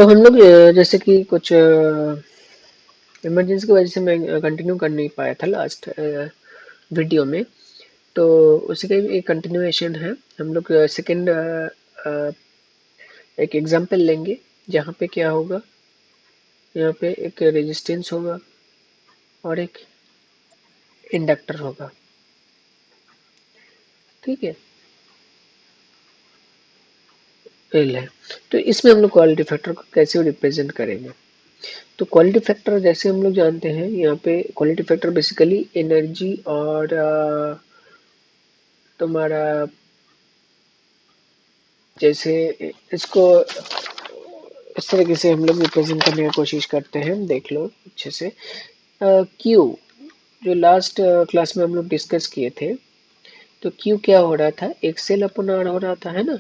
तो हम लोग जैसे कि कुछ इमरजेंसी की वजह से मैं कंटिन्यू कर नहीं पाया था लास्ट वीडियो में, तो उसी का एक कंटिन्यूएशन है। हम लोग सेकेंड एक एग्जांपल लेंगे जहाँ पे क्या होगा, यहाँ पे एक रेजिस्टेंस होगा और एक इंडक्टर होगा। ठीक है, एल है। तो इसमें हम लोग क्वालिटी फैक्टर को कैसे रिप्रेजेंट करेंगे? तो क्वालिटी फैक्टर जैसे हम लोग जानते हैं, यहाँ पे क्वालिटी फैक्टर बेसिकली एनर्जी और तुम्हारा जैसे इसको इस तरीके से हम लोग रिप्रेजेंट करने की कोशिश करते हैं। देख लो अच्छे से, क्यू जो लास्ट क्लास में हम लोग डिस्कस किए थे, तो क्यू क्या हो रहा था, एक्सेल अपॉन आर हो रहा था, है ना।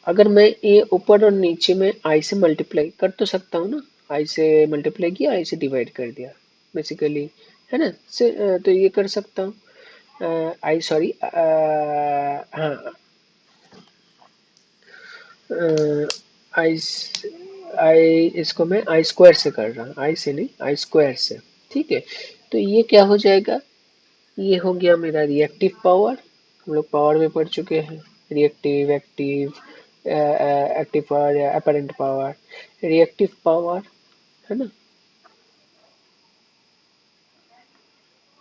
अगर मैं ये ऊपर और नीचे में आई से मल्टीप्लाई कर तो सकता हूँ ना, आई से मल्टीप्लाई किया, आई से डिवाइड कर दिया बेसिकली, है ना। तो ये कर सकता हूँ, आई सॉरी हाँ, आई आई इसको मैं आई स्क्वायर से कर रहा हूँ, आई से नहीं, आई स्क्वायर से। ठीक है, तो ये क्या हो जाएगा, ये हो गया मेरा रिएक्टिव पावर। हम लोग पावर में पढ़ चुके हैं, रिएक्टिव, एक्टिव, एक्टिव पावर या अपरेंट पावर, रिएक्टिव पावर, है ना।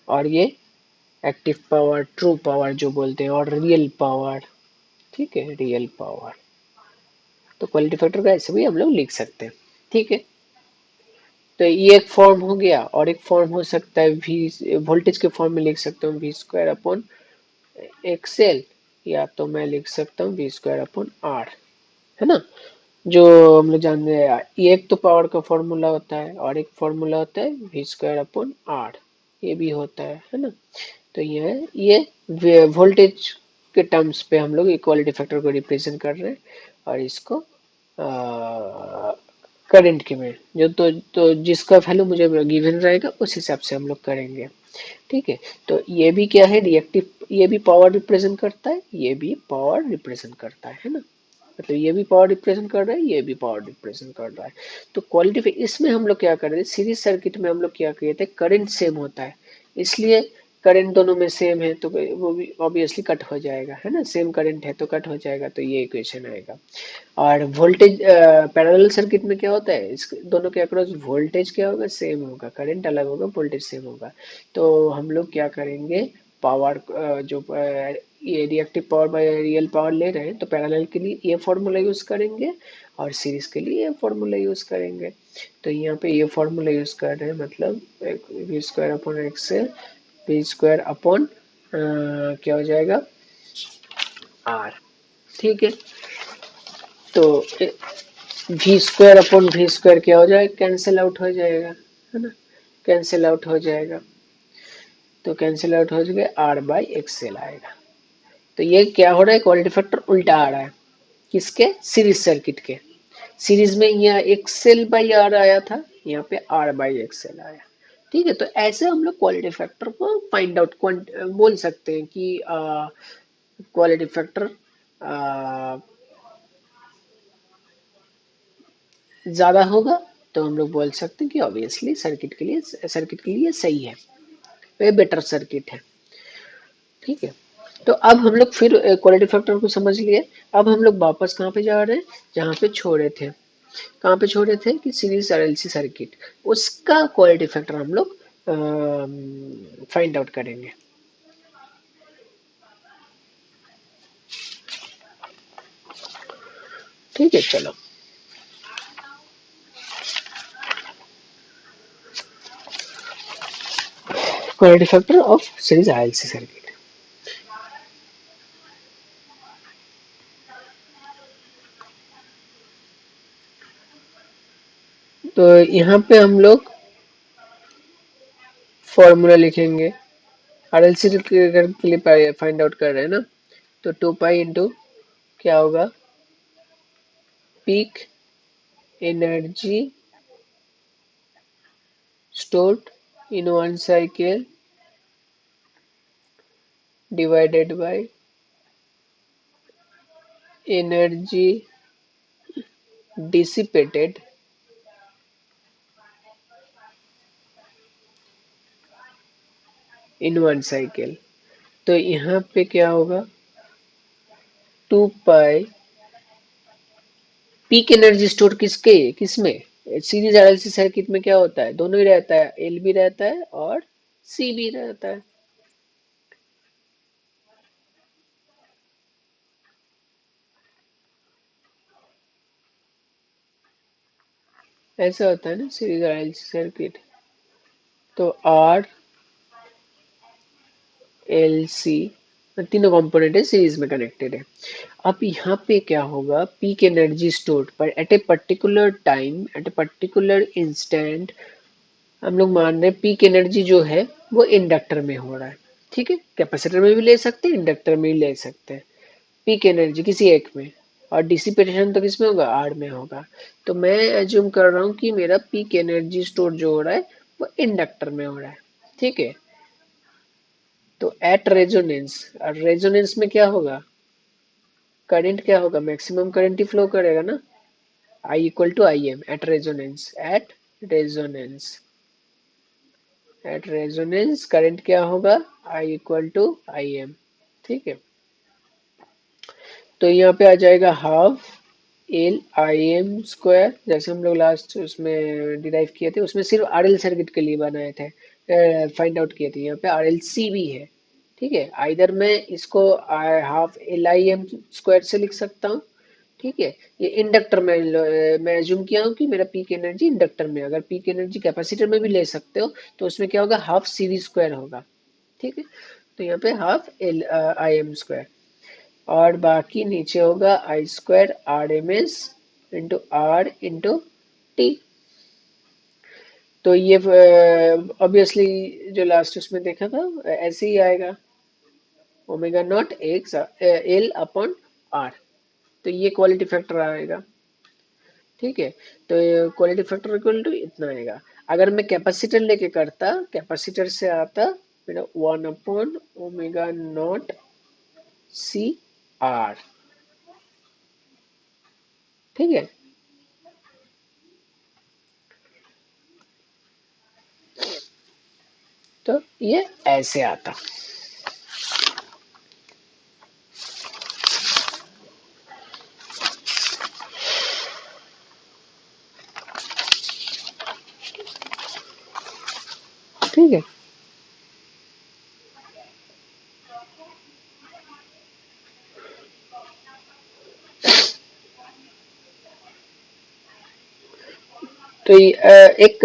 और ये एक्टिव पावर, ट्रू पावर जो बोलते हैं, और रियल पावर। ठीक है, रियल पावर। तो क्वालिटी फैक्टर का ऐसे भी हम लोग लिख सकते हैं। ठीक है, तो ये एक फॉर्म हो गया, और एक फॉर्म हो सकता है वी वोल्टेज के फॉर्म में लिख सकता हूँ वी स्क्वायर अपॉन एक्सएल, या तो मैं लिख सकता हूँ वी स्क्वायर अपॉन आर, है ना। जो हम लोग जान रहे हैं, ये एक तो पावर का फॉर्मूला होता है और एक फॉर्मूला होता है वी स्क्वायर अपॉन आर, ये भी होता है ना। तो ये वोल्टेज के टर्म्स पे हम लोग इक्वालिटी फैक्टर को रिप्रेजेंट कर रहे हैं, और इसको करंट के में जो तो जिसका वैल्यू मुझे गिवन रहेगा उस हिसाब से हम लोग करेंगे। ठीक है, तो ये भी क्या है, रिएक्टिव, ये भी पावर रिप्रेजेंट करता है, ये भी पावर रिप्रेजेंट करता है ना। मतलब ये भी पावर रिप्रेजेंट कर रहा है, ये भी पावर रिप्रेजेंट कर रहा है। तो क्वालिटी पे इसमें हम लोग क्या कर रहे थे, सीरीज सर्किट में हम लोग क्या किए थे, करंट सेम होता है, इसलिए करंट दोनों में सेम है तो वो भी ऑब्वियसली कट हो जाएगा, है ना। सेम करंट है तो कट हो जाएगा, तो ये इक्वेशन आएगा। और वोल्टेज पैरेलल सर्किट में क्या होता है, इस दोनों के अक्रॉस वोल्टेज क्या होगा, सेम होगा, करंट अलग होगा, वोल्टेज सेम होगा। तो हम लोग क्या करेंगे, पावर जो ये reactive power by real power ले रहे हैं, तो पैरेलल के लिए ये फॉर्मूला यूज करेंगे और सीरीज के लिए ये फॉर्मूला यूज करेंगे। तो यहाँ पे ये फॉर्मूला यूज कर रहे हैं, मतलब V square upon XL, V square upon क्या हो जाएगा, आर। ठीक है, तो V square upon V square क्या हो जाएगा, कैंसिल आउट हो जाएगा, है ना, कैंसिल आउट हो जाएगा। तो कैंसिल आउट हो जाएगा, आर बाई एक्सएल आएगा। तो ये क्या हो रहा है, क्वालिटी फैक्टर उल्टा आ रहा है, किसके, सीरीज सर्किट के। सीरीज में यहाँ एक्सएल बाई आर आया था, यहाँ पे आर बाई एक्सएल आया। ठीक है, तो ऐसे हम लोग क्वालिटी फैक्टर को फाइंड आउट बोल सकते हैं कि क्वालिटी फैक्टर ज्यादा होगा, तो हम लोग बोल सकते हैं कि ऑब्वियसली सर्किट के लिए सही है, वे बेटर सर्किट है। ठीक है, तो अब हम लोग फिर क्वालिटी फैक्टर को समझ लिए। अब हम लोग वापस कहाँ पे जा रहे हैं, जहाँ पे छोड़े थे। कहाँ पे छोड़े थे कि सीरीज आरएलसी सर्किट, उसका क्वालिटी फैक्टर हम लोग फाइंड आउट करेंगे। ठीक है, चलो। Quality factor of series RLC circuit. तो यहाँ पे हम लोग फॉर्मूला लिखेंगे, आरएलसी के लिए फाइंड आउट कर रहे हैं ना, तो 2 पाई इंटू क्या होगा, peak energy stored in one cycle divided by energy dissipated in one cycle. तो यहाँ पे क्या होगा, 2 पाई पीक एनर्जी स्टोर किसमें, सीरीज एनालिसिस सर्किट में क्या होता है, दोनों ही रहता है, एल भी रहता है और सी भी रहता है। ऐसा होता है ना सीरीज एनालिसिस सर्किट। तो आर एल सी तीनों कंपोनेंट है सीरीज में कनेक्टेड है। अब यहाँ पे क्या होगा, पीक एनर्जी स्टोर्ड पर at a particular time at a particular instant, हम लोग मान रहे हैं पीक एनर्जी जो है वो इंडक्टर में हो रहा है। ठीक है, कैपेसिटर में भी ले सकते हैं, इंडक्टर में भी ले सकते हैं, पीक एनर्जी किसी एक में, और डिसिपेशन तो किसमें होगा, आर में होगा। तो मैं एज्यूम कर रहा हूँ कि मेरा पीक एनर्जी स्टोर जो हो रहा है वो इंडक्टर में हो रहा है। ठीक है, तो एट रेजोनेंस, और रेजोनेंस में क्या होगा, करंट क्या होगा, मैक्सिमम करंट ही फ्लो करेगा ना, I equal to I M at resonance, resonance at resonance current क्या होगा, I equal to I M. ठीक है, तो यहाँ पे आ जाएगा half L I M square, जैसे हम लोग लास्ट उसमें डिराइव किए थे, उसमें सिर्फ आर एल सर्किट के लिए बनाए थे, फाइंड आउट किए थे। यहाँ पे आर एल सी भी है। ठीक है, आइदर मैं इसको half L I M square से लिख सकता हूँ। ठीक है, ये इंडक्टर में मैं एज्यूम किया हूँ कि मेरा पीक एनर्जी इंडक्टर में, अगर पीक एनर्जी कैपेसिटर में भी ले सकते हो तो उसमें क्या होगा, हाफ सी वी स्क्वायर होगा। ठीक है, तो यहाँ पे half L I M square, और बाकी नीचे होगा I square R M S into R into T. तो ये ऑब्वियसली जो लास्ट उसमें देखा था ऐसे ही आएगा, omega not X L upon R, तो ये क्वालिटी फैक्टर आएगा। ठीक है, तो क्वालिटी फैक्टर इक्वल टू इतना आएगा। अगर मैं कैपेसिटर लेके करता, कैपेसिटर से आता मेरा 1/ओमेगा नॉट सी आर। ठीक है, तो ये ऐसे आता। ठीक है, तो एक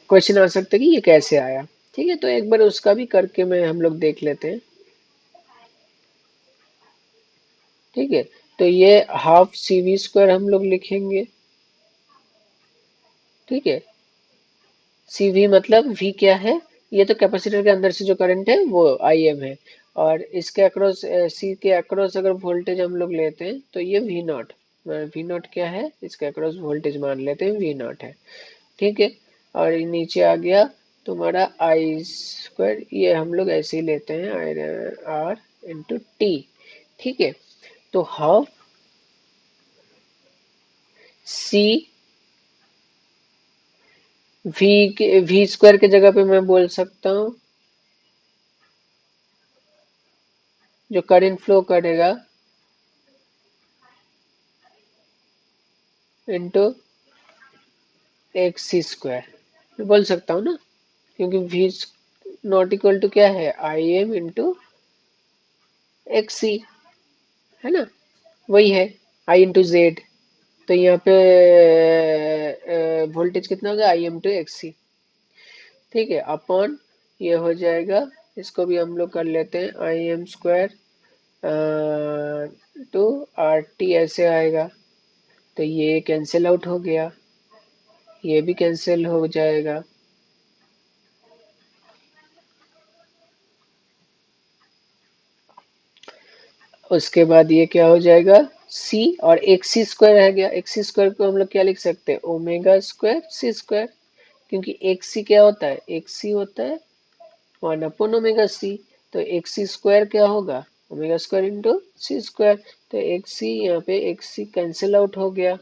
क्वेश्चन आ सकता है कि ये कैसे आया। ठीक है, तो एक बार उसका भी करके मैं हम लोग देख लेते हैं। ठीक है, तो ये हाफ सी वी स्क्वायर हम लोग लिखेंगे। ठीक है, सी वी मतलब वी क्या है, ये तो कैपेसिटर के अंदर से जो करंट है वो आई एम है, और इसके अक्रॉस सी के अक्रॉस अगर वोल्टेज हम लोग लेते हैं तो ये वी नॉट, वी नॉट क्या है, इसके अक्रॉस वोल्टेज मान लेते हैं वी नॉट है। ठीक है, और ये नीचे आ गया तुम्हारा आई स्क्वायर, ये हम लोग ऐसे ही लेते हैं आई आर इंटू टी। ठीक है, तो हाफ सी वी के वी स्क्वायर के जगह पे मैं बोल सकता हूँ जो करंट फ्लो करेगा इंटू एक्स सी स्क्वायर बोल सकता हूँ ना, क्योंकि वी नॉट इक्वल टू क्या है, आई एम इंटू एक्स सी, है ना, वही है आई इंटू जेड। तो यहाँ पे वोल्टेज कितना होगा, आई एम टू एक्स सी। ठीक है, अपॉन ये हो जाएगा, इसको भी हम लोग कर लेते हैं I M square two R T ऐसे आएगा। तो ये कैंसिल आउट हो गया, ये भी कैंसिल हो जाएगा। उसके बाद ये क्या हो जाएगा, c, और एक सी स्क्वायर रह गया, एक सी स्क्वायर को हम लोग क्या लिख सकते हैं, ओमेगा स्क्वायर सी स्क्वायर, क्योंकि एक सी क्या होता है, एक सी होता है 1/ओमेगा सी। तो एक सी स्क्वायर क्या होगा, ओमेगा स्क्वायर इंटू सी स्क्वायर। तो एक सी यहाँ पे एक सी कैंसिल आउट हो गया,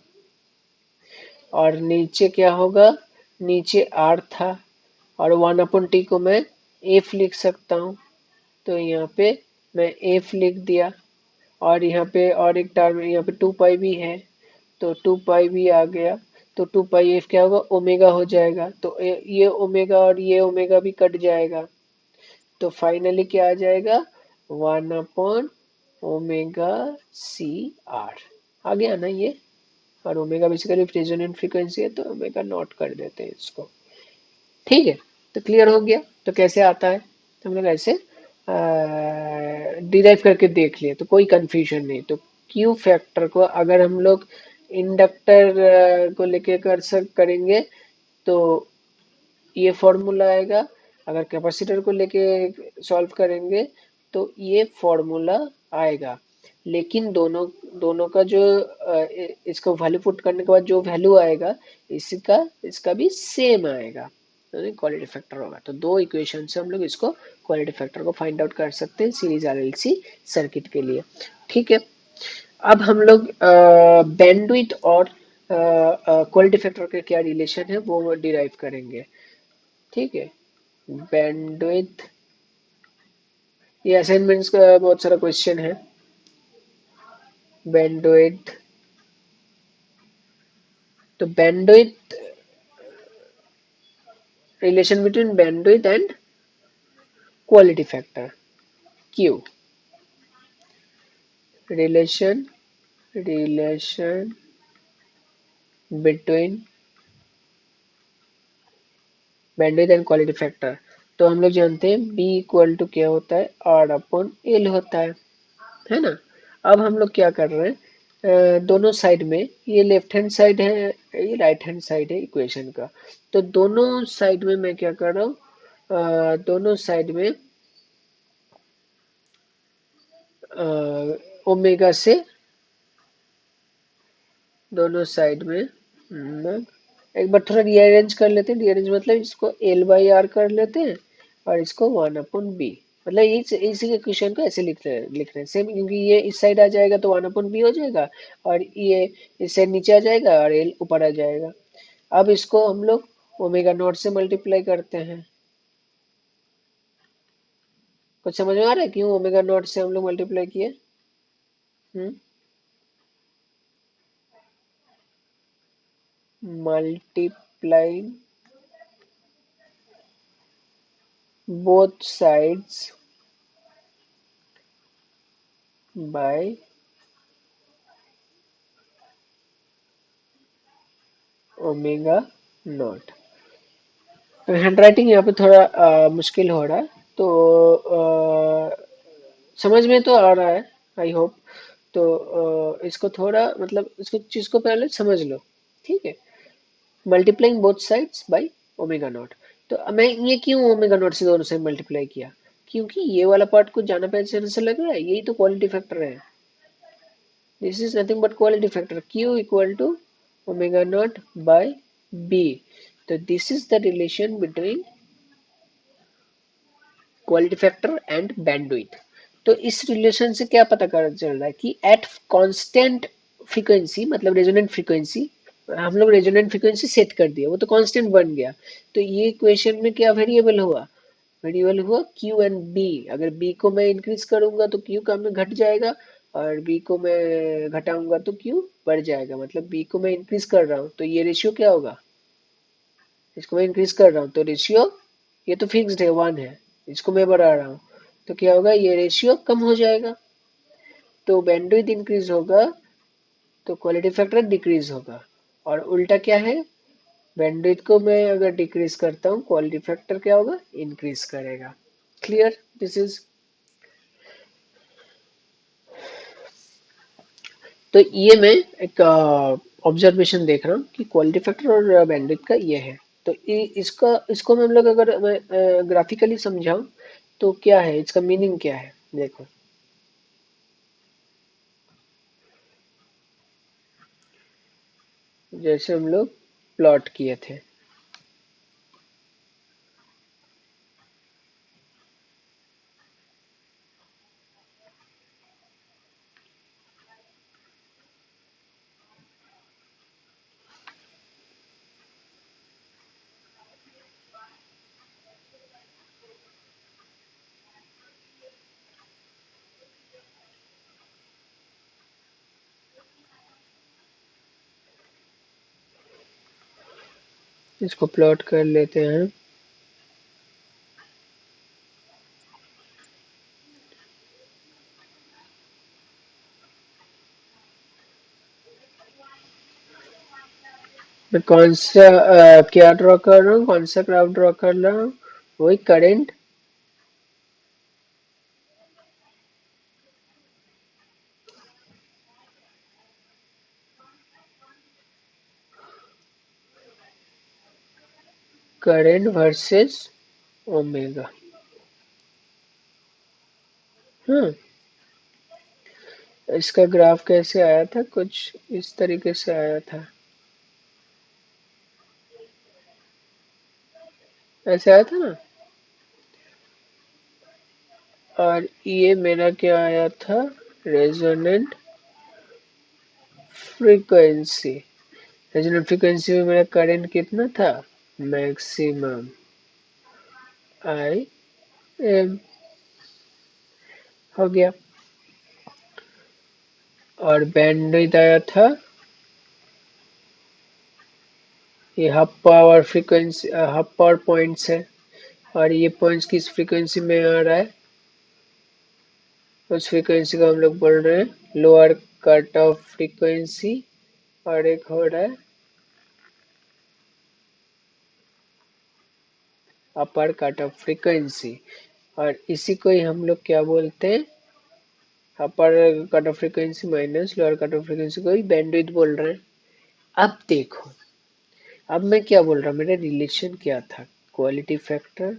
और नीचे क्या होगा, नीचे आर था, और 1/टी को मैं एफ लिख सकता हूँ। तो यहाँ पे मैं एफ लिख दिया, और यहाँ पे और एक टर्म यहाँ पे 2 पाई भी है, तो 2 पाई भी आ गया। तो 2 पाई एफ क्या होगा, ओमेगा हो जाएगा। तो ये ओमेगा और ये ओमेगा भी कट जाएगा। तो फाइनली क्या आ जाएगा, 1/ओमेगा सी आर। आ गया ना ये। और ओमेगा बेसिकली रेजोनेंट फ्रीक्वेंसी है, तो ओमेगा नॉट कर देते हैं इसको। ठीक है, तो क्लियर हो गया। तो कैसे आता है, तो हम लोग ऐसे डिराइव करके देख लिए, तो कोई कंफ्यूजन नहीं। तो क्यू फैक्टर को अगर हम लोग इंडक्टर को लेके करेंगे तो ये फॉर्मूला आएगा। अगर कैपेसिटर को लेके सॉल्व करेंगे तो ये फॉर्मूला आएगा। लेकिन दोनों दोनों का जो इसको वैल्यू पुट करने के बाद जो वैल्यू आएगा, इसका इसका भी सेम आएगा, तो क्वालिटी फैक्टर होगा। तो दो इक्वेशन से हम लोग इसको क्वालिटी फैक्टर को फाइंड आउट कर सकते हैं सीरीज आरएलसी सर्किट के लिए। ठीक है, अब हम लोग बैंडविड्थ और क्वालिटी फैक्टर का क्या रिलेशन है वो डिराइव करेंगे। ठीक है, बैंडविड्थ, ये असाइनमेंट्स का बहुत सारा क्वेश्चन है। बैंडविड्थ, तो bandwidth, relation between bandwidth and quality factor Q, relation relation between bandwidth and quality factor. तो हम लोग जानते हैं बी इक्वल टू क्या होता है, आर अपॉन एल होता है ना। अब हम लोग क्या कर रहे हैं, दोनों साइड में, ये लेफ्ट हैंड साइड है, ये राइट हैंड साइड है इक्वेशन का। तो दोनों साइड में मैं क्या कर रहा हूँ, दोनों साइड में ओमेगा से, दोनों साइड में एक बार थोड़ा रीअरेंज कर लेते हैं। रीअरेंज मतलब इसको एल बाई आर कर लेते हैं, और इसको 1/बी, मतलब इसी के क्वेश्चन को ऐसे लिख रहे हैं सेम, क्योंकि ये इस साइड आ जाएगा तो 1/बी हो जाएगा, और ये इस साइड नीचे आ जाएगा और एल ऊपर आ जाएगा। अब इसको हम लोग ओमेगा नॉट से मल्टीप्लाई करते हैं। कुछ समझ में आ रहा है क्यों ओमेगा नॉट से हम लोग मल्टीप्लाई किए? Multiplying both sides by omega naught. Hand writing यहाँ पे थोड़ा मुश्किल हो रहा है, तो समझ में तो आ रहा है, आई होप। तो इसको थोड़ा मतलब इसको चीज को पहले समझ लो। ठीक है, multiplying both sides by omega naught. तो मैं ये क्यों ओमेगा नॉट से दोनों साइड मल्टीप्लाई किया, क्योंकि ये वाला पार्ट कुछ जाना पहचान से लग रहा है, यही तो क्वालिटी फैक्टर है। This is nothing but quality factor Q equal to omega naught by B. So this is the relation between quality factor and bandwidth. तो इस रिलेशन से क्या पता कर चल रहा है कि एट कांस्टेंट फ्रीक्वेंसी, मतलब रेजोनेंट फ्रीक्वेंसी, हम लोग रेजोनेंट फ्रीक्वेंसी सेट कर दिया, वो तो कांस्टेंट बन गया। तो ये इक्वेशन में क्या वेरिएबल हुआ, वेरिएबल हुआ क्यू एंड बी। अगर बी को मैं इंक्रीज करूंगा तो क्यू का में घट जाएगा, और बी को मैं घटाऊंगा तो क्यू बढ़ जाएगा। मतलब बी को मैं इंक्रीज कर रहा हूँ तो ये रेशियो क्या होगा, इसको मैं इंक्रीज कर रहा हूँ तो रेशियो, ये तो फिक्स्ड है 1 है, इसको मैं बढ़ा रहा हूँ तो क्या होगा, ये रेशियो कम हो जाएगा। तो बैंडविड्थ इंक्रीज होगा तो क्वालिटी फैक्टर डिक्रीज होगा, और उल्टा क्या है, बैंडविड्थ को मैं अगर डिक्रीज करता हूँ क्वालिटी फैक्टर क्या होगा, इंक्रीज करेगा। Clear, this is. तो ये मैं एक ऑब्जर्वेशन देख रहा हूँ कि क्वालिटी फैक्टर और बैंडविड्थ का ये है। तो इसको हम लोग अगर मैं ग्राफिकली समझाऊं तो क्या है, इसका मीनिंग क्या है, देखो। जैसे हम लोग प्लॉट किए थे, इसको प्लॉट कर लेते हैं। मैं कौन सा क्या ड्रॉ कर रहा हूँ, कौन सा ग्राफ ड्रॉ कर रहा हूँ? वही करंट करंट वर्सेस ओमेगा। हाँ, इसका ग्राफ कैसे आया था? कुछ इस तरीके से आया था, ऐसे आया था ना। और ये मेरा क्या आया था? Resonant frequency. रेजोनेंट फ्रीक्वेंसी में मेरा करंट कितना था? मैक्सिमम आई एम हो गया। और बैंडविड्थ आया था, ये half power frequency, half power points है, और ये पॉइंट्स किस फ्रीक्वेंसी में आ रहा है? उस फ्रीक्वेंसी को हम लोग बोल रहे हैं लोअर कट ऑफ फ्रीक्वेंसी, और एक हो रहा है अपर कट ऑफ फ्रीक्वेंसी। और इसी को ही हम लोग क्या बोलते हैं? अपर cut off frequency minus lower cut off frequency को ही बैंडविड्थ बोल रहे हैं। अब देखो, अब मैं क्या बोल रहा हूँ, मेरा रिलेशन क्या था? क्वालिटी फैक्टर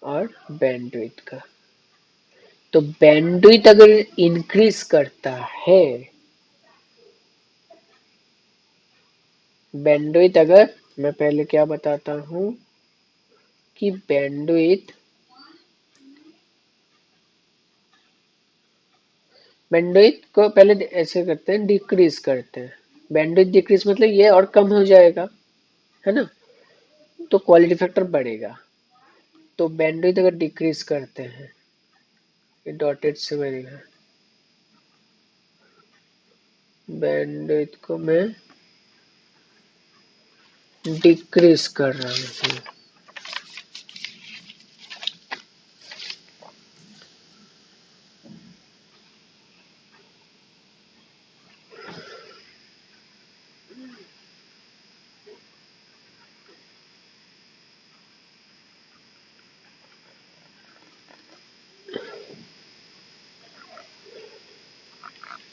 और बैंडविड्थ का। तो बैंडविड्थ अगर इंक्रीज करता है, बैंडविड्थ अगर, मैं पहले क्या बताता हूँ कि बैंडविड्थ, बैंडविड्थ को पहले ऐसे करते हैं, डिक्रीज करते हैं। बैंडविड्थ डिक्रीज मतलब ये और कम हो जाएगा, है ना? तो क्वालिटी फैक्टर बढ़ेगा। तो बैंडविड्थ अगर डिक्रीज करते हैं, ये डॉटेड से बनेगा, बैंडविड्थ को मैं डिक्रीज कर रहा हूँ।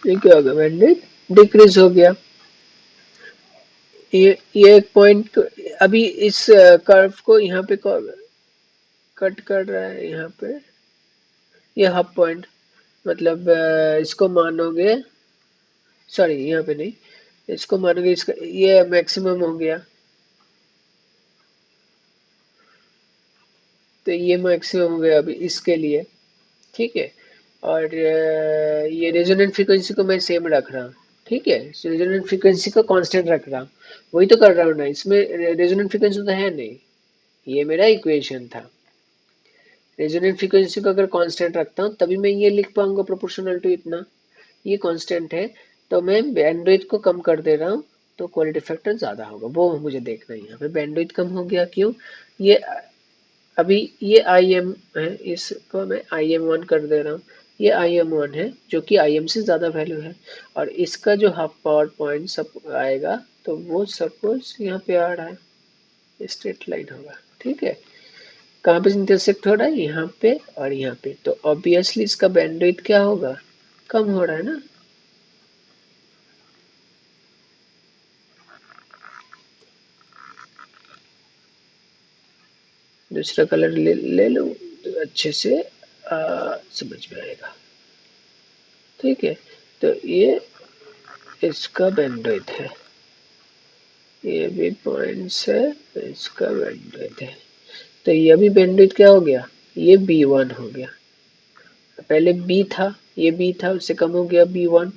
ये क्या हो गया? बैंडविड्थ डिक्रीज हो गया। ये एक पॉइंट, अभी इस कर्व को यहाँ पे कट कर रहा है, यहाँ पे ये हाफ पॉइंट, मतलब इसको मानोगे, सॉरी यहाँ पे नहीं, इसको मानोगे, इसका ये मैक्सिमम हो गया, तो ये मैक्सिमम हो गया अभी इसके लिए, ठीक है। और ये रेजोनेंट फ्रीक्वेंसी को मैं सेम रख रहा हूँ, ठीक है। रेजोनेंट फ्रीक्वेंसी को कांस्टेंट रख रहा हूँ, वही तो कर रहा हूँ ना। इसमें रेजोनेंट फ्रीक्वेंसी तो है नहीं, ये मेरा इक्वेशन था। रेजोनेंट फ्रीक्वेंसी को अगर कांस्टेंट रखता हूँ तभी मैं ये लिख पाऊंगा प्रोपोर्शनल टू इतना, ये कांस्टेंट है। तो मैं बैंडविड्थ को कम कर दे रहा हूँ, तो क्वालिटी फैक्टर ज्यादा होगा, वो मुझे देखना है। यहाँ पे बैंडविड्थ कम हो गया, क्यों? ये अभी ये आई एम है, इसको मैं आई एम वन कर दे रहा हूँ, ये आई एम वन है जो कि आई एम से ज्यादा वैल्यू है। और इसका जो हाफ पावर पॉइंट सब आएगा, तो वो सपोज यहाँ पे आ रहा है, स्ट्रेट लाइन होगा, ठीक है। कहाँ पे इंटरसेक्ट हो रहा है? यहाँ पे और यहाँ पे, तो ऑब्वियसली इसका बैंडविड्थ क्या होगा? कम हो रहा है ना। दूसरा कलर ले लो तो अच्छे से समझ में आएगा, ठीक है। तो ये इसका बैंडविड्थ है, ये भी पॉइंट्स है, इसका बैंडविड्थ है। तो ये भी बैंडविड्थ क्या हो गया? ये B1 हो गया। पहले B था, ये B था, उससे कम हो गया B1।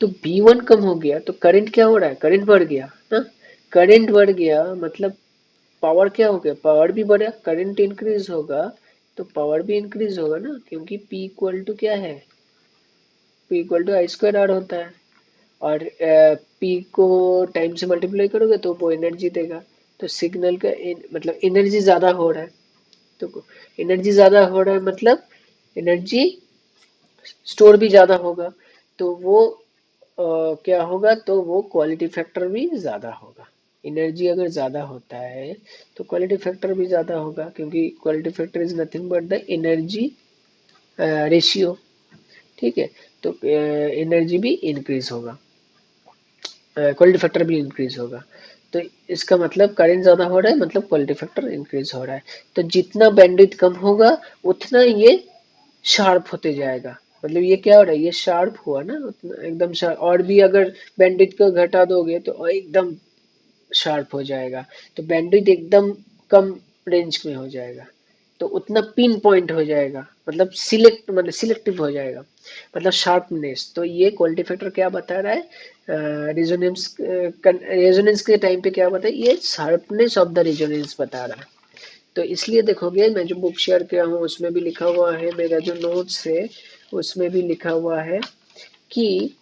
तो B1 कम हो गया तो करंट क्या हो रहा है? करंट बढ़ गया ना। करंट बढ़ गया मतलब पावर क्या हो गया? पावर भी बढ़ा। करंट इंक्रीज होगा तो पावर भी इंक्रीज होगा ना, क्योंकि P इक्वल टू क्या है? P equal to I square R होता है। और पी को टाइम से मल्टीप्लाई करोगे तो वो एनर्जी देगा। तो सिग्नल का मतलब एनर्जी ज्यादा हो रहा है, तो एनर्जी ज्यादा हो रहा है मतलब एनर्जी स्टोर भी ज्यादा होगा, तो वो क्या होगा, तो वो क्वालिटी फैक्टर भी ज्यादा होगा। एनर्जी अगर ज्यादा होता है तो क्वालिटी फैक्टर भी ज्यादा होगा, क्योंकि quality factor is nothing but the energy ratio. ठीक है, तो एनर्जी भी इंक्रीज होगा, क्वालिटी फैक्टर भी इंक्रीज होगा। तो इसका मतलब करंट ज्यादा हो रहा है मतलब क्वालिटी फैक्टर इंक्रीज हो रहा है। तो जितना बैंडविड्थ कम होगा उतना ये शार्प होते जाएगा। मतलब ये क्या हो रहा है, ये शार्प हुआ ना उतना एकदम शार्प। और भी अगर बैंडविड्थ को घटा दोगे तो एकदम शार्प हो जाएगा। तो बैंडविड्थ एकदम कम रेंज में हो जाएगा, तो उतना पिन पॉइंट हो जाएगा, मतलब सिलेक्टिव हो जाएगा, मतलब शार्पनेस। तो ये क्वालिटी फैक्टर क्या बता रहा है, रेजोनेंस के टाइम पे क्या बता है, ये शार्पनेस ऑफ द रेजोनेंस बता रहा है। तो इसलिए देखोगे मैं जो बुक शेयर किया हूँ उसमें भी लिखा हुआ है, मेरा जो नोट्स है उसमें भी लिखा हुआ है कि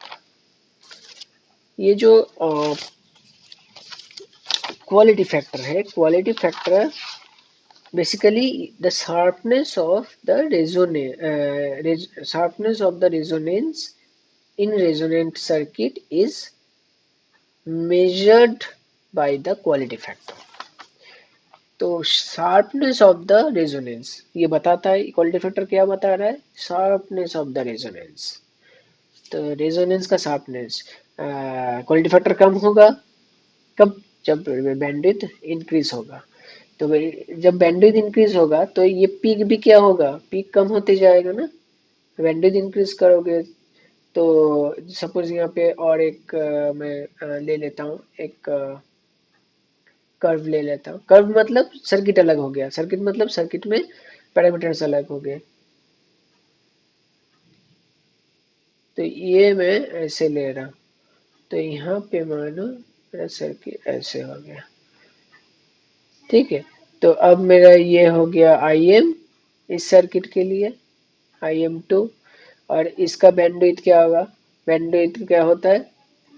ये जो क्वालिटी फैक्टर है, quality factor basically the sharpness of the sharpness of the resonance in resonant circuit is measured by the quality factor। तो शार्पनेस ऑफ द रेजोनेंस ये बताता है, क्वालिटी फैक्टर क्या बता रहा है, शार्पनेस ऑफ द रेजोनेंस। तो रेजोनेंस का शार्पनेस, क्वालिटी फैक्टर कम होगा कब, जब बैंडविड्थ इंक्रीज होगा। तो जब बैंडविड्थ इंक्रीज होगा तो ये पीक भी क्या होगा, पीक कम होते जाएगा ना। बैंडविड्थ इंक्रीज करोगे तो सपोज यहाँ पे और एक मैं ले लेता हूँ, एक कर्व ले लेता हूँ। कर्व मतलब सर्किट अलग हो गया, सर्किट मतलब सर्किट में पैरामीटर्स अलग हो गए। तो ये मैं ऐसे ले रहा हूँ, तो यहाँ पे मानो मेरा सर्किट ऐसे हो गया। ठीक है, तो अब मेरा ये हो गया आई एम इस सर्किट के लिए, आई एम टू। और इसका बैंडविड्थ क्या होगा, बैंडविड्थ क्या होता है,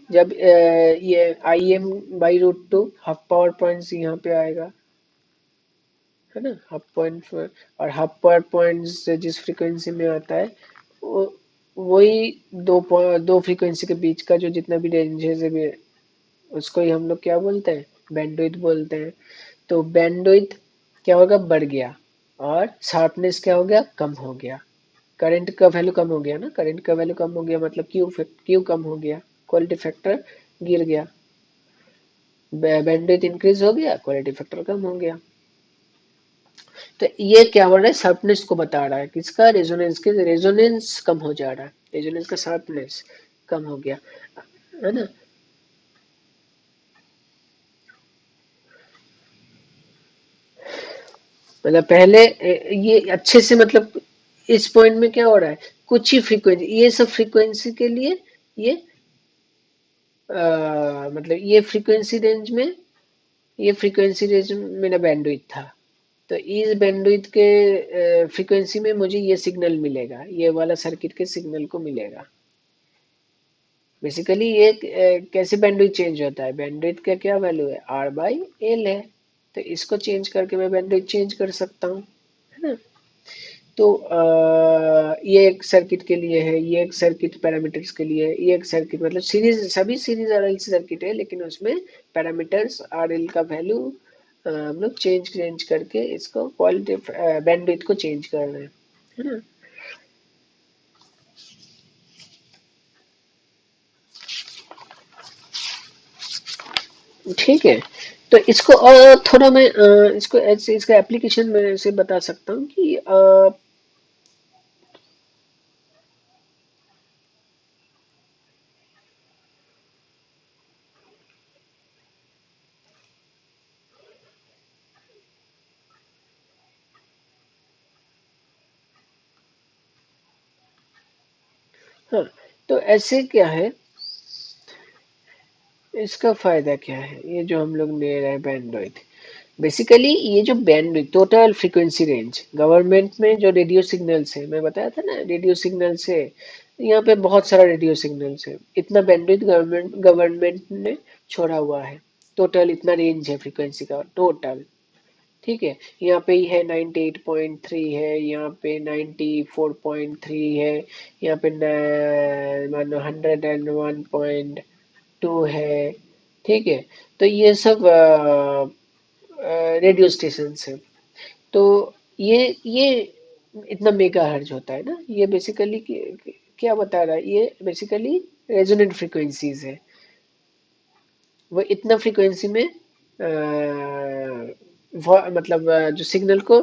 जब ये I M by root two half power points यहाँ पे आएगा, है ना, हाफ पॉइंट। और हाफ पावर पॉइंट्स जिस फ्रीक्वेंसी में आता है वो वही दो फ्रीक्वेंसी के बीच का जो जितना भी रेंज है उसको ही हम लोग क्या बोलते हैं, बैंडविड्थ बोलते हैं। तो बैंडविड्थ क्या होगा, बढ़ गया, और शार्पनेस क्या हो गया, कम हो गया। करंट का वैल्यू कम हो गया ना, करंट का वैल्यू कम हो गया मतलब क्यू कम हो गया, क्वालिटी फैक्टर गिर गया। बैंडविड्थ इंक्रीज हो गया, क्वालिटी फैक्टर कम हो गया। तो ये क्या हो रहा है, शार्पनेस को बता रहा है, किसका, रेजोनेंस के, रेजोनेंस कम हो जा रहा है, रेजोनेंस का शार्पनेस कम हो गया, है ना। मतलब पहले ये अच्छे से, मतलब इस पॉइंट में क्या हो रहा है, कुछ ही फ्रीक्वेंसी, ये सब फ्रीक्वेंसी के लिए ये मतलब ये फ्रीक्वेंसी रेंज में मेरा बैंडविड्थ था। तो इस बैंडविड्थ के फ्रीक्वेंसी में मुझे ये सिग्नल मिलेगा, ये वाला सर्किट के सिग्नल को मिलेगा। बेसिकली ये कैसे बैंडविड्थ चेंज होता है, बैंडविड्थ का क्या वैल्यू है, आर बाई एल है। तो इसको चेंज करके मैं बैंडविड्थ चेंज कर सकता हूँ, है ना। तो ये एक सर्किट के लिए है, ये एक सर्किट पैरामीटर्स के लिए है, ये एक सर्किट मतलब सीरीज, सभी सीरीज आरएलसी सर्किट है, लेकिन उसमें पैरामीटर्स आरएल का वैल्यू हम लोग चेंज करके इसको क्वालिटी बैंडविड्थ को चेंज कर रहे हैं, है ना। ठीक है, तो इसको और थोड़ा मैं इसको ऐसे इसका एप्लीकेशन में से बता सकता हूँ कि हाँ, तो ऐसे क्या है, इसका फायदा क्या है, ये जो हम लोग ले रहे हैं बैंडविड्थ, बेसिकली ये जो bandwidth total frequency range, government में जो रेडियो सिग्नल से मैं बताया था ना, रेडियो सिग्नल से यहाँ पे बहुत सारा रेडियो सिग्नल्स है, इतना बैंडविड्थ गवर्नमेंट ने छोड़ा हुआ है, टोटल इतना रेंज है फ्रीक्वेंसी का टोटल। ठीक है, यहाँ पे ही है 98.3 है, यहाँ पे 94.3 है, यहाँ पे मानो 101.2 है। ठीक है, तो ये सब रेडियो स्टेशन है। तो ये इतना मेगा हर्ज होता है ना, ये बेसिकली क्या बता रहा है, ये बेसिकली रेजोनेंट फ्रीक्वेंसीज है। वो इतना फ्रीक्वेंसी में मतलब जो सिग्नल को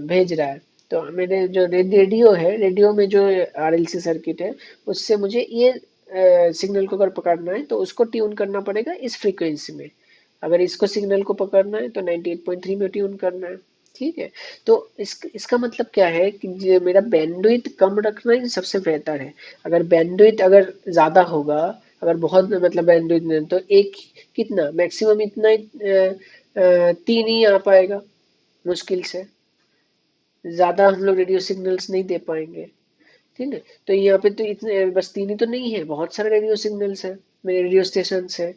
भेज रहा है। तो मेरे जो रेडियो है, रेडियो में जो आरएलसी सर्किट है, उससे मुझे ये सिग्नल को अगर पकड़ना है तो उसको ट्यून करना पड़ेगा इस फ्रीक्वेंसी में। अगर इसको सिग्नल को पकड़ना है तो 98.3 में ट्यून करना है। ठीक है, तो इसका मतलब क्या है कि जो मेरा बैंडविड्थ कम रखना ही सबसे बेहतर है। अगर बैंडविड्थ अगर ज्यादा होगा, अगर बहुत मतलब बैंडविड्थ नहीं, तो एक कितना मैक्सिमम इतना ही, 3 ही आ पाएगा मुश्किल से, ज्यादा हम लोग रेडियो सिग्नल्स नहीं दे पाएंगे। ठीक है, तो यहाँ पे तो इतने बस 3 ही तो नहीं है, बहुत सारे रेडियो सिग्नल्स है, मेरे रेडियो स्टेशन है।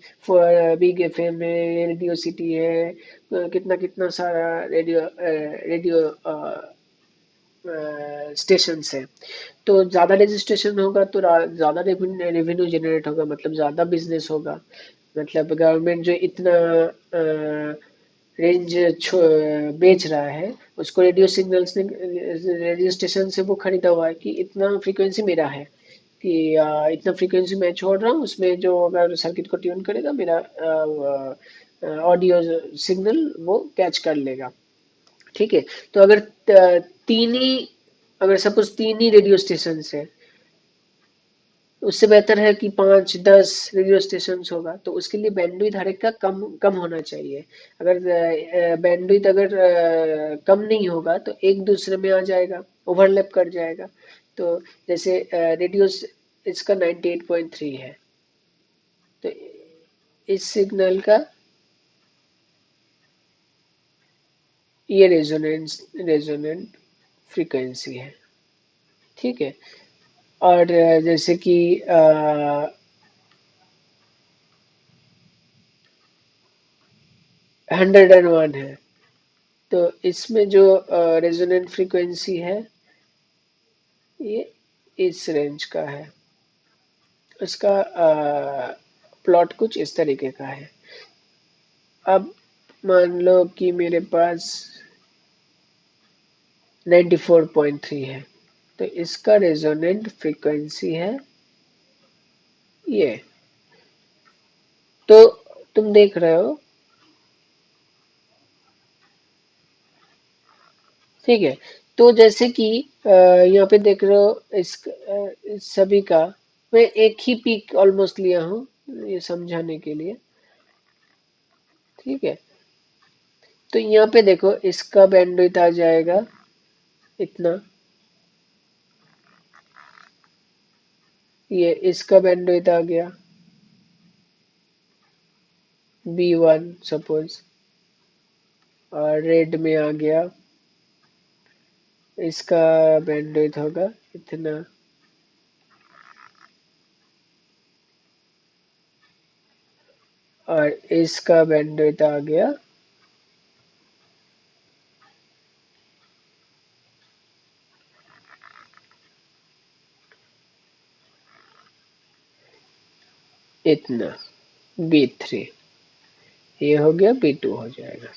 बिग एफएम है, रेडियो सिटी है, कितना कितना सारा रेडियो स्टेशन है। तो ज्यादा रजिस्ट्रेशन होगा तो ज्यादा रेवेन्यू जनरेट होगा, मतलब ज्यादा बिजनेस होगा। मतलब गवर्नमेंट जो इतना रेंज बेच रहा है, उसको रेडियो सिग्नल्स ने, रेडियो स्टेशन से वो खरीदा हुआ है कि इतना फ्रीक्वेंसी मेरा है, कि इतना फ्रीक्वेंसी मैं छोड़ रहा हूँ, उसमें जो अगर सर्किट को ट्यून करेगा मेरा ऑडियो सिग्नल वो कैच कर लेगा। ठीक है, तो अगर तीन ही, अगर सपोज 3 ही रेडियो स्टेशन है, उससे बेहतर है कि 5-10 रेडियो स्टेशन होगा, तो उसके लिए बैंडविड्थ हर एक का कम कम होना चाहिए। अगर बैंडविड्थ अगर कम नहीं होगा तो एक दूसरे में आ जाएगा, ओवरलैप कर जाएगा। तो जैसे रेडियो इसका 98.3 है, तो इस सिग्नल का ये रेजोनेंट फ्रीक्वेंसी है। ठीक है, और जैसे कि 101 है, तो इसमें जो रेजोनेंट फ्रीक्वेंसी है, ये इस रेंज का है। इसका प्लॉट कुछ इस तरीके का है। अब मान लो कि मेरे पास 94.3 है, तो इसका रेजोनेंट फ्रीक्वेंसी है ये। तो तुम देख रहे हो, ठीक है, तो जैसे कि यहाँ पे देख रहे हो इस सभी का मैं एक ही पीक ऑलमोस्ट लिया हूँ ये समझाने के लिए। ठीक है, तो यहाँ पे देखो इसका बैंडविड्थ आ जाएगा इतना, ये इसका बैंडविड्थ आ गया B1 सपोज, और रेड में आ गया, इसका बैंडविड्थ होगा इतना, और इसका बैंडविड्थ आ गया इतना, B3। ये हो गया, B2 हो जाएगा,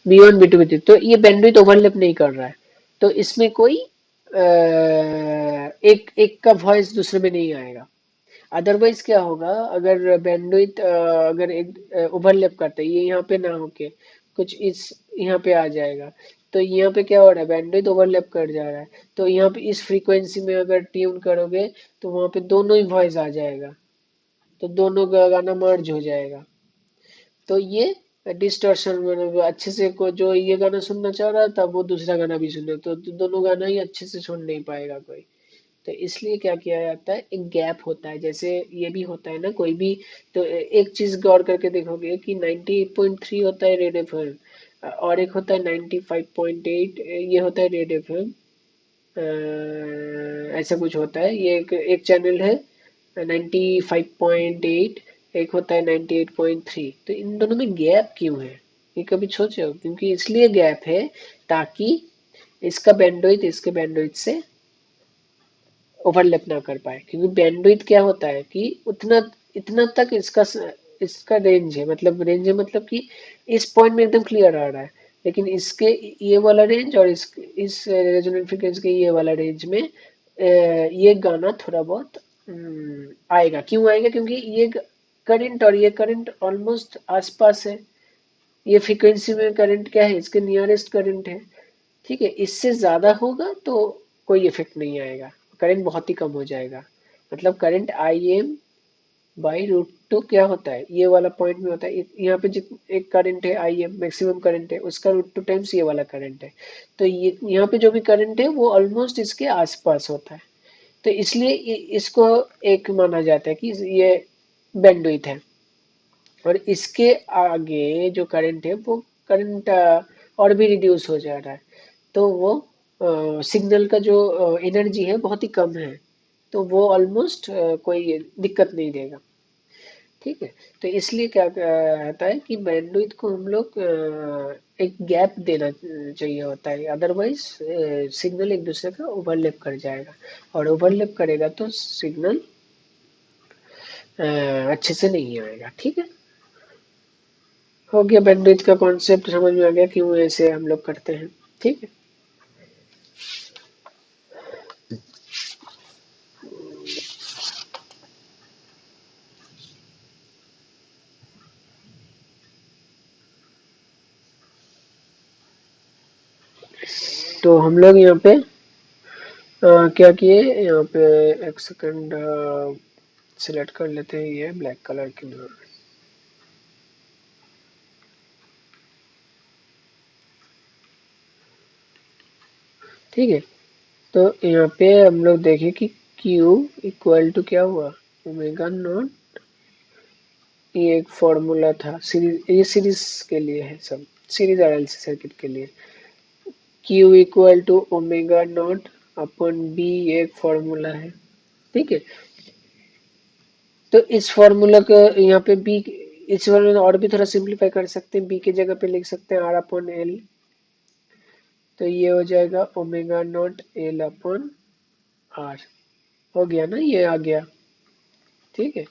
B1 B2 B3। तो ये बैंडविड्थ ओवरलैप नहीं कर रहा है, तो इसमें कोई एक एक का वॉइस दूसरे में नहीं आएगा। अदरवाइज क्या होगा, अगर बैंडविड्थ अगर एक ओवरलैप करता है, ये यहाँ पे ना होके कुछ इस यहाँ पे आ जाएगा, तो यहाँ पे क्या हो रहा है, बैंडविड्थ ओवरलैप कर जा रहा है। तो यहाँ पे इस फ्रीक्वेंसी में अगर ट्यून करोगे तो वहां पे दोनों ही वॉइस आ जाएगा, तो दोनों का गाना मर्ज हो जाएगा। तो ये डिस्टॉर्शन, मतलब अच्छे से को जो ये गाना सुनना चाह रहा था वो दूसरा गाना भी सुने, तो दोनों गाना ही अच्छे से सुन नहीं पाएगा कोई। तो इसलिए क्या किया जाता है, एक गैप होता है, जैसे ये भी होता है ना कोई भी। तो एक चीज गौर करके देखोगे कि 98.3 होता है रेड एफएम, और एक होता है 95.8, ये होता है रेड एफएम, ऐसा कुछ होता है। ये एक चैनल है 95.8, एक होता है 98.3। तो इन दोनों में गैप क्यों है, ये कभी सोचे हो? क्योंकि इसलिए गैप है ताकि इसका बैंडविड्थ इसके बैंडविड्थ से ओवरलैप ना कर पाए। क्योंकि बैंडविड्थ क्या होता है कि उतना इतना तक इसका रेंज है, मतलब रेंज है मतलब कि इस पॉइंट में एकदम क्लियर आ रहा है, लेकिन इसके ये वाला रेंज और इस रेजोनेंट फ्रिक्वेंसी के ये वाला रेंज में ये गाना थोड़ा बहुत आएगा। क्यों आएगा? क्योंकि ये करंट और ये करंट ऑलमोस्ट आसपास है। ये फ्रीक्वेंसी में करंट क्या है, इसके नियरेस्ट करंट है। ठीक है, इससे ज्यादा होगा तो कोई इफेक्ट नहीं आएगा, करंट बहुत ही कम हो जाएगा। मतलब current I M by root two क्या होता है, ये वाला पॉइंट में होता है। यहाँ पे जित एक करंट है आई एम, मैक्सिमम करंट है, उसका रूट टू टाइम्स ये वाला करंट है। तो ये यहाँ पे जो भी करंट है वो ऑलमोस्ट इसके आसपास होता है। तो इसलिए इसको एक माना जाता है कि ये बैंडविड्थ है। और इसके आगे जो करंट है वो करंट और भी रिड्यूस हो जा रहा है। तो वो सिग्नल का जो एनर्जी है बहुत ही कम है, तो वो ऑलमोस्ट कोई दिक्कत नहीं देगा। ठीक है, तो इसलिए क्या रहता है कि बैंडविड्थ को हम लोग एक गैप देना चाहिए होता है, अदरवाइज सिग्नल एक दूसरे का ओवरलैप कर जाएगा, और ओवरलैप करेगा तो सिग्नल अच्छे से नहीं आएगा। ठीक है, हो गया, बैंडविड्थ का कॉन्सेप्ट समझ में आ गया क्यों ऐसे हम लोग करते हैं। ठीक है, तो हम लोग यहाँ पे क्या किए, यहाँ पे एक सेकंड सिलेक्ट कर लेते हैं ये ब्लैक कलर की। ठीक है, तो यहाँ पे हम लोग देखें कि Q इक्वल टू क्या हुआ, ओमेगा नॉट। ये एक फॉर्मूला था सीरीज, ये सीरीज के लिए है, सब सीरीज आरएलसी सर्किट के लिए। Q equal to omega not upon B, ये एक फॉर्मूला है। ठीक है, तो इस फॉर्मूला का यहाँ पे बी, इस फॉर्मूला और भी थोड़ा सिंप्लीफाई कर सकते हैं, बी की जगह पे लिख सकते हैं आर अपॉन एल। तो ये हो जाएगा omega not L upon R. हो गया ना, ये आ गया। ठीक है,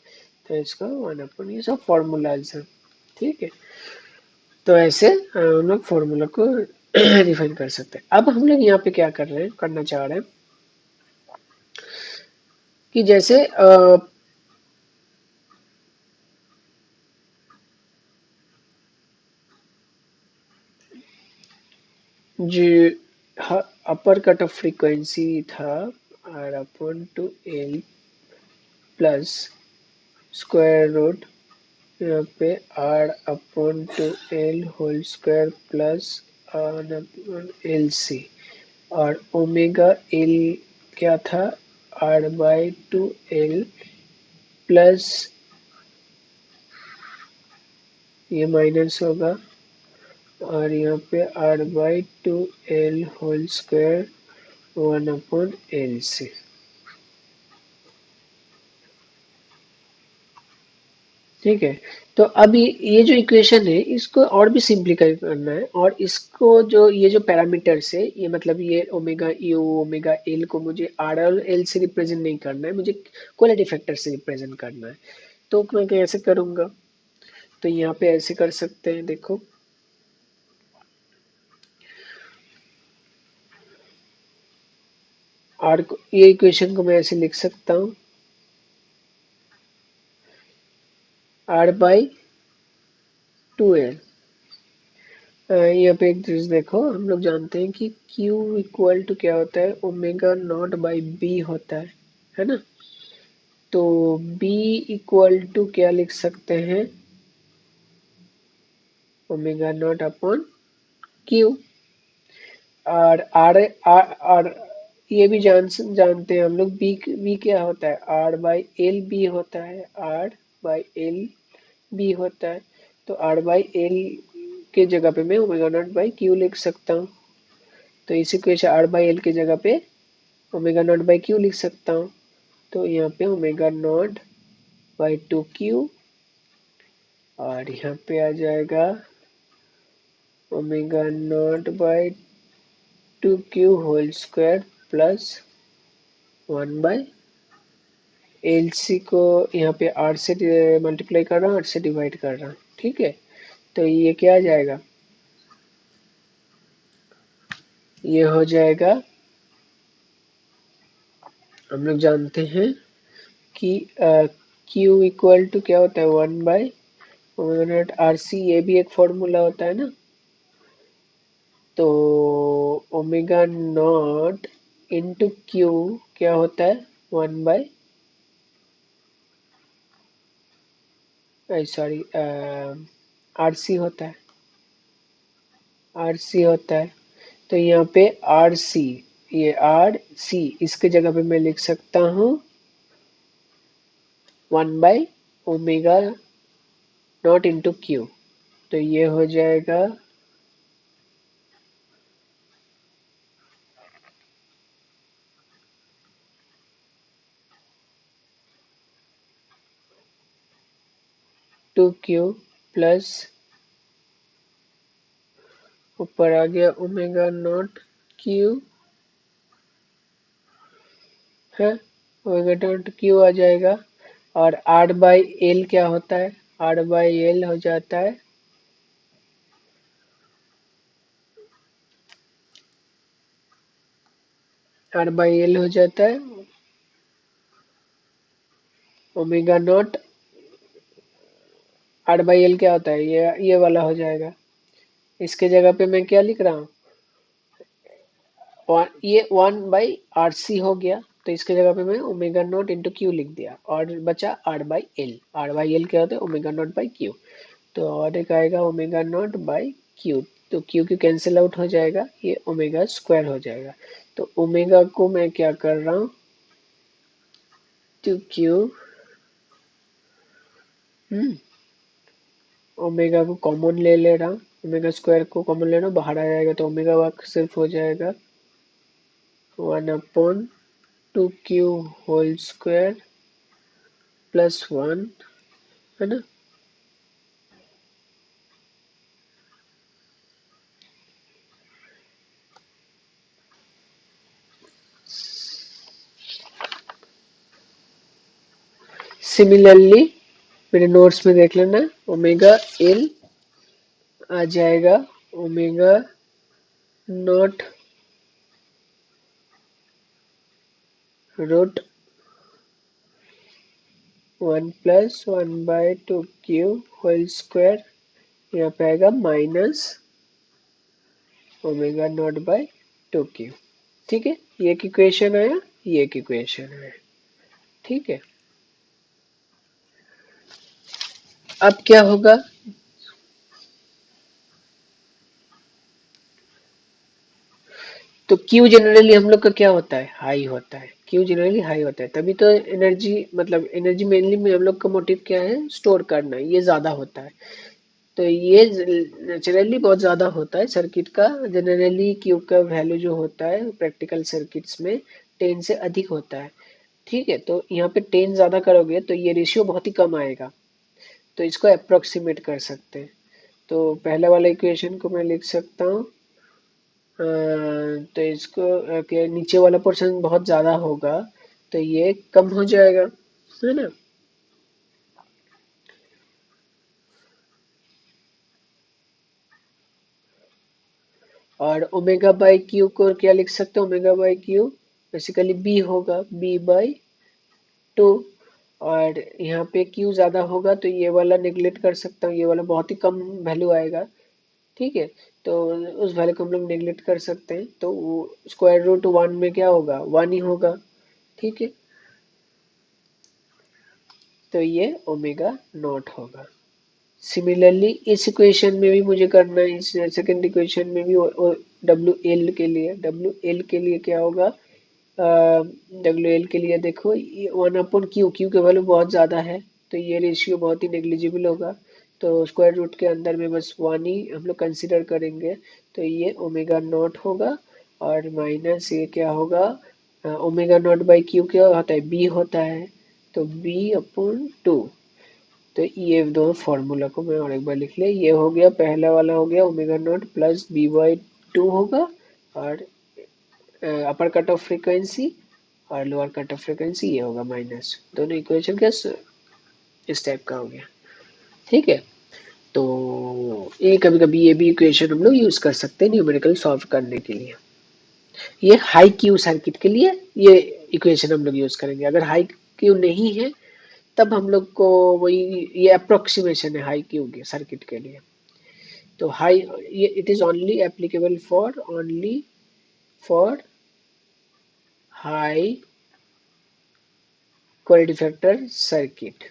तो इसका 1 अपॉन, ये सब फॉर्मूलाज है। ठीक है, तो ऐसे हम लोग फॉर्मूला को डिफाइन कर सकते हैं। अब हम लोग यहाँ पे क्या कर रहे हैं, करना चाह रहे हैं कि जैसे जो अपर कट ऑफ फ्रीक्वेंसी था R upon two L plus square root यहाँ पे R upon two L whole square plus R upon L C, और ओमेगा एल क्या था, R by two L plus, ये माइनस होगा, और यहाँ पे R by two L whole square 1/L से। ठीक है, तो अब ये जो इक्वेशन है इसको और भी सिंप्लीफाई करना है, और इसको जो ये जो पैरामीटर्स है, ये मतलब ये ओमेगा यू ओमेगा एल को मुझे आर और एल से रिप्रेजेंट नहीं करना है, मुझे क्वालिटी फैक्टर से रिप्रेजेंट करना है। तो मैं कैसे करूंगा, तो यहाँ पे ऐसे कर सकते हैं, देखो आर को, ये इक्वेशन को मैं ऐसे लिख सकता हूँ, आर बाई टू एल। यहाँ पे एक चीज देखो, हम लोग जानते हैं कि Q इक्वल टू क्या होता है, ओमेगा नॉट बाई बी होता है ना। तो B इक्वल टू क्या लिख सकते हैं, ओमेगा नॉट अपॉन Q। और आर ये भी जानते हैं हम लोग, बी क्या होता है, आर बाई एल बी होता है, आर बाई एल बी होता है। तो आर बाई एल के जगह पे मैं ओमेगा नॉट बाई क्यू लिख सकता हूँ। तो इस इक्वेशन आर बाई एल के जगह पे ओमेगा नॉट बाई क्यू लिख सकता हूँ। तो यहाँ पे ओमेगा नॉट बाई 2q और यहाँ पे आ जाएगा omega not by 2q whole square plus 1 by L C को यहाँ पे आर से मल्टीप्लाई कर रहा हूँ, आर से डिवाइड कर रहा हूँ। ठीक है, तो ये क्या आ जाएगा, ये हो जाएगा, हम लोग जानते हैं कि Q इक्वल टू क्या होता है 1 by omega not R C, ये भी एक फॉर्मूला होता है ना। तो ओमेगा नॉट इंटू क्यू क्या होता है 1 बाई सॉरी आर सी होता है, आर सी होता है। तो यहाँ पे आर सी, ये आर सी इसके जगह पे मैं लिख सकता हूँ 1 by omega not into Q. तो ये हो जाएगा टू क्यू प्लस ऊपर आ गया ओमेगा नॉट क्यू है, ओमेगा नॉट क्यू आ जाएगा। और आर बाई एल क्या होता है, आर बाई एल हो जाता है आर बाई एल हो जाता है omega not, R by L क्या होता है, ये वाला हो जाएगा। इसके जगह पे मैं क्या लिख रहा हूँ, ये 1 बाई आर सी हो गया। तो इसके जगह पे मैं ओमेगा नॉट इंटू क्यू लिख दिया और बचा R by L. R by L क्या होता है ओमेगा नॉट बाई क्यू। तो और एक आएगा ओमेगा नॉट बाई क्यू। तो क्यू क्यू कैंसिल आउट हो जाएगा, ये ओमेगा स्क्वायर हो जाएगा। तो ओमेगा को मैं क्या कर रहा हूँ, टू क्यू ओमेगा को कॉमन ले रहा हूँ, ओमेगा स्क्वायर को कॉमन ले रहा हूँ, बाहर आ जाएगा तो ओमेगा वर्क सिर्फ हो जाएगा 1/2q होल स्क्वायर प्लस 1, है ना। सिमिलरली मेरे नोट्स में देख लेना, ओमेगा एल आ जाएगा omega not root 1+1/2q whole square, यहाँ पे आएगा minus omega not by 2q। ठीक है, ये एक इक्वेशन आया, ये एक इक्वेशन है। ठीक है, अब क्या होगा, तो Q जनरली हम लोग का क्या होता है, हाई होता है। Q जनरली हाई होता है, तभी तो एनर्जी, मतलब एनर्जी मेनली में हम लोग का मोटिव क्या है, स्टोर करना, ये ज्यादा होता है। तो ये नेचुरली बहुत ज्यादा होता है सर्किट का। जनरली Q का वैल्यू जो होता है प्रैक्टिकल सर्किट्स में 10 से अधिक होता है। ठीक है, तो यहाँ पे 10 ज्यादा करोगे तो ये रेशियो बहुत ही कम आएगा। तो इसको अप्रोक्सीमेट कर सकते हैं। तो पहले वाला इक्वेशन को मैं लिख सकता हूँ, तो इसको के नीचे वाला पोर्शन बहुत ज्यादा होगा तो ये कम हो जाएगा, है ना। और ओमेगा बाई क्यू को क्या लिख सकते हैं, omega by Q basically B होगा, b/2। और यहाँ पे क्यू ज्यादा होगा तो ये वाला नेग्लेक्ट कर सकता हूँ, ये वाला बहुत ही कम वैल्यू आएगा। ठीक है, तो उस वैल्यू को हम लोग नेग्लेक्ट कर सकते हैं। तो स्क्वायर रूट 1 में क्या होगा, 1 ही होगा। ठीक है, तो ये ओमेगा नॉट होगा। सिमिलरली इस इक्वेशन में भी मुझे करना है, इस सेकंड इक्वेशन में भी डब्ल्यू एल के लिए, डब्ल्यू एल के लिए क्या होगा, डब्ल्यू एल के लिए देखो ये 1/क्यू, क्यू के वैल्यू बहुत ज्यादा है तो ये रेशियो बहुत ही नेग्लिजिबल होगा। तो स्क्वायर रूट के अंदर में बस 1 ही हम लोग कंसिडर करेंगे, तो ये ओमेगा नॉट होगा और माइनस ये क्या होगा, ओमेगा नॉट बाई क्यू क्या होता है, बी होता है, तो बी अपॉन 2। तो ये दो फॉर्मूला को मैं और एक बार लिख लिया, ये हो गया पहला वाला हो गया omega not plus B by 2 होगा, और अपर कट ऑफ फ्रीक्वेंसी और लोअर कट ऑफ फ्रीक्वेंसी ये होगा माइनस, दोनों इक्वेशन क्या इस टाइप का हो गया। ठीक है, तो ये कभी कभी ये भी इक्वेशन हम लोग यूज कर सकते हैं न्यूमेरिकल सॉल्व करने के लिए। ये हाई क्यू सर्किट के लिए ये इक्वेशन हम लोग यूज करेंगे, अगर हाई क्यू नहीं है तब हम लोग को वही ये अप्रोक्सीमेशन है हाई क्यू के सर्किट के लिए। तो हाई ये it is only for high quality factor circuit.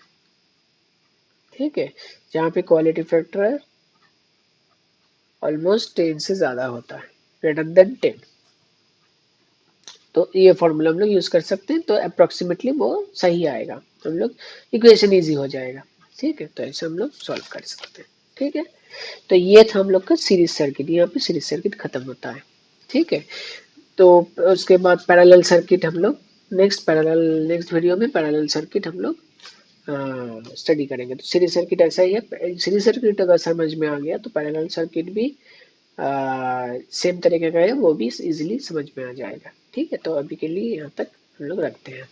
ठीक है, जहाँ पे क्वालिटी फैक्टर ऑलमोस्ट 10 से ज्यादा होता है, ग्रेटर देन 10, तो ये फॉर्मूला हम लोग यूज कर सकते हैं, तो अप्रोक्सीमेटली वो सही आएगा, हम लोग इक्वेशन इजी हो जाएगा। ठीक है, तो ऐसे हम लोग सॉल्व कर सकते हैं। ठीक है, तो ये था हम लोग का सीरीज सर्किट, यहाँ पे सीरीज सर्किट खत्म होता है। ठीक है, तो उसके बाद पैरेलल सर्किट हम लोग नेक्स्ट वीडियो में पैरेलल सर्किट हम लोग स्टडी करेंगे। तो सीरीज सर्किट ऐसा ही है, सीरीज सर्किट अगर समझ में आ गया तो पैरेलल सर्किट भी सेम तरीके का है, वो भी इजीली समझ में आ जाएगा। ठीक है, तो अभी के लिए यहाँ तक हम लोग रखते हैं।